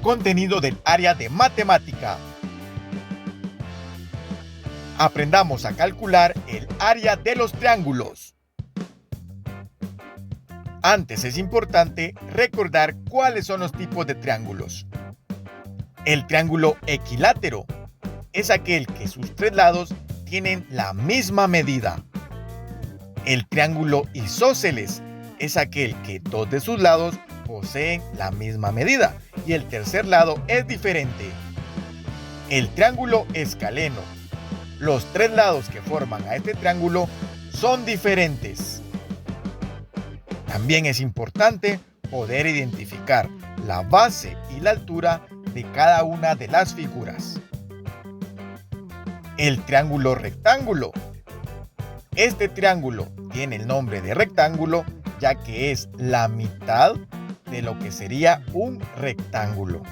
Contenido del área de matemática. Aprendamos a calcular el área de los triángulos. Antes es importante recordar cuáles son los tipos de triángulos. El triángulo equilátero es aquel que sus tres lados tienen la misma medida. El triángulo isósceles es aquel que dos de sus lados poseen la misma medida y el tercer lado es diferente. El triángulo escaleno. Los tres lados que forman a este triángulo son diferentes. También es importante poder identificar la base y la altura de cada una de las figuras. El triángulo rectángulo. Este triángulo tiene el nombre de rectángulo ya que es la mitad de lo que sería un rectángulo.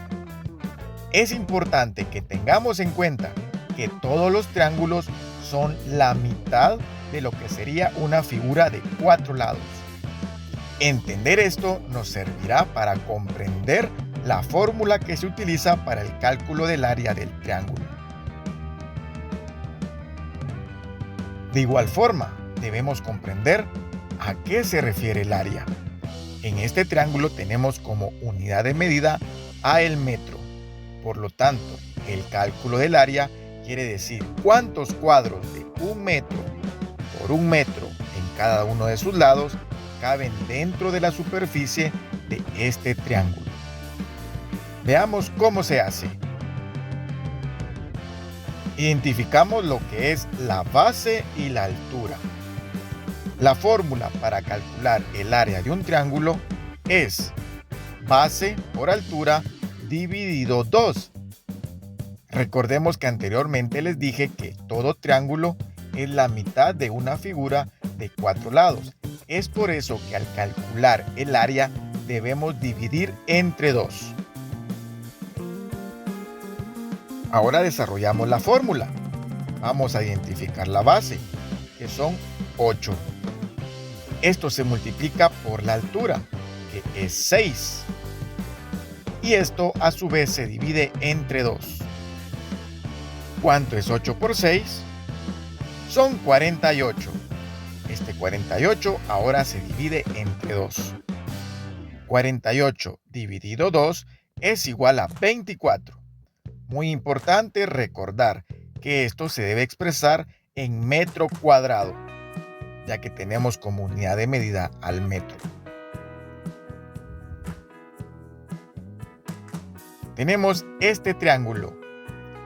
Es importante que tengamos en cuenta que todos los triángulos son la mitad de lo que sería una figura de 4 lados. Entender esto nos servirá para comprender la fórmula que se utiliza para el cálculo del área del triángulo. De igual forma, debemos comprender a qué se refiere el área. En este triángulo tenemos como unidad de medida a el metro. Por lo tanto, el cálculo del área quiere decir cuántos cuadros de 1 metro por 1 metro en cada uno de sus lados caben dentro de la superficie de este triángulo. Veamos cómo se hace. Identificamos lo que es la base y la altura. La fórmula para calcular el área de un triángulo es base por altura dividido 2. Recordemos que anteriormente les dije que todo triángulo es la mitad de una figura de 4 lados. Es por eso que al calcular el área debemos dividir entre 2. Ahora desarrollamos la fórmula. Vamos a identificar la base, que son 8. Esto se multiplica por la altura, que es 6. Y esto a su vez se divide entre 2. ¿Cuánto es 8 por 6? Son 48. Este 48 ahora se divide entre 2. 48 dividido 2 es igual a 24. Muy importante recordar que esto se debe expresar en metro cuadrado, ya que tenemos como unidad de medida al metro. Tenemos este triángulo.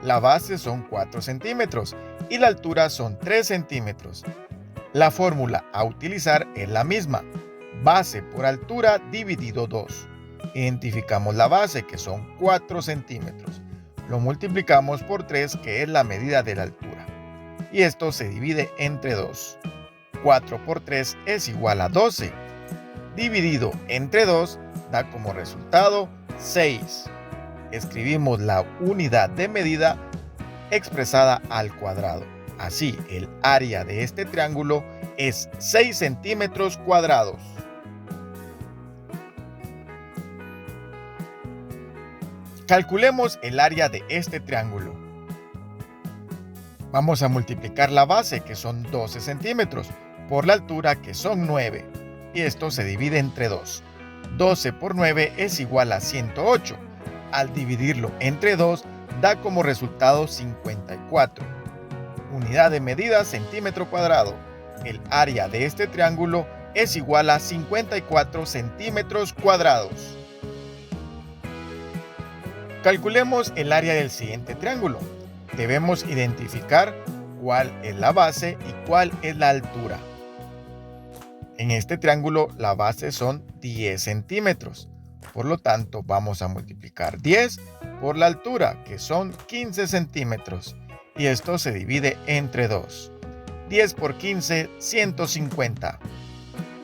La base son 4 centímetros y la altura son 3 centímetros. La fórmula a utilizar es la misma, base por altura dividido 2. Identificamos la base, que son 4 centímetros. Lo multiplicamos por 3, que es la medida de la altura. Y esto se divide entre 2. 4 por 3 es igual a 12. Dividido entre 2 da como resultado 6. Escribimos la unidad de medida expresada al cuadrado. Así, el área de este triángulo es 6 centímetros cuadrados. Calculemos el área de este triángulo. Vamos a multiplicar la base, que son 12 centímetros, por la altura, que son 9. Y esto se divide entre 2. 12 por 9 es igual a 108. Al dividirlo entre 2, da como resultado 54. Unidad de medida centímetro cuadrado. El área de este triángulo es igual a 54 centímetros cuadrados. Calculemos el área del siguiente triángulo. Debemos identificar cuál es la base y cuál es la altura. En este triángulo la base son 10 centímetros. Por lo tanto, vamos a multiplicar 10 por la altura, que son 15 centímetros. Y esto se divide entre 2. 10 por 15, 150.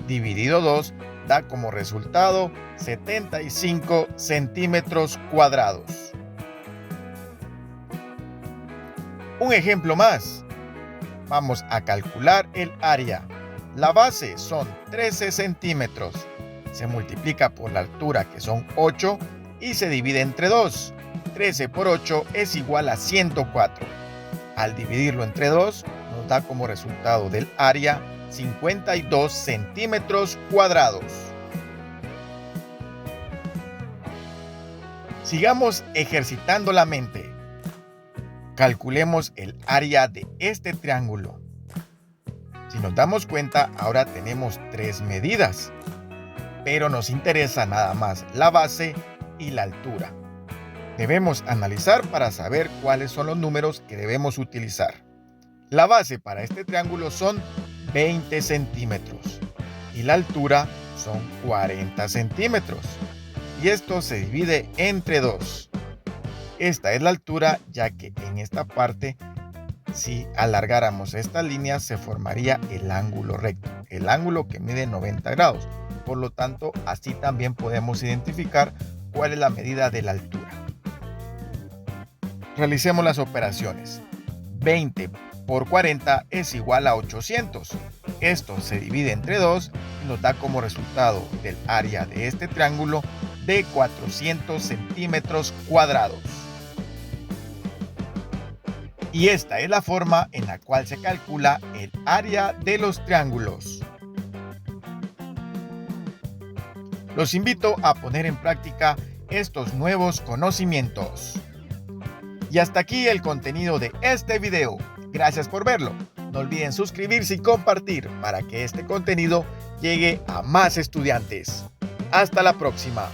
Dividido 2 da como resultado 75 centímetros cuadrados. Un ejemplo más. Vamos a calcular el área. La base son 13 centímetros. Se multiplica por la altura, que son 8, y se divide entre 2. 13 por 8 es igual a 104. Al dividirlo entre 2, nos da como resultado del área 52 centímetros cuadrados. Sigamos ejercitando la mente. Calculemos el área de este triángulo. Si nos damos cuenta, ahora tenemos 3 medidas, pero nos interesa nada más la base y la altura. Debemos analizar para saber cuáles son los números que debemos utilizar. La base para este triángulo son 20 centímetros y la altura son 40 centímetros. Y esto se divide entre 2. Esta es la altura, ya que en esta parte, si alargáramos esta línea, se formaría el ángulo recto, el ángulo que mide 90 grados. Por lo tanto, así también podemos identificar cuál es la medida de la altura. Realicemos las operaciones. 20 por 40 es igual a 800. Esto se divide entre 2 y nos da como resultado del área de este triángulo de 400 centímetros cuadrados. Y esta es la forma en la cual se calcula el área de los triángulos. Los invito a poner en práctica estos nuevos conocimientos. Y hasta aquí el contenido de este video. Gracias por verlo. No olviden suscribirse y compartir para que este contenido llegue a más estudiantes. Hasta la próxima.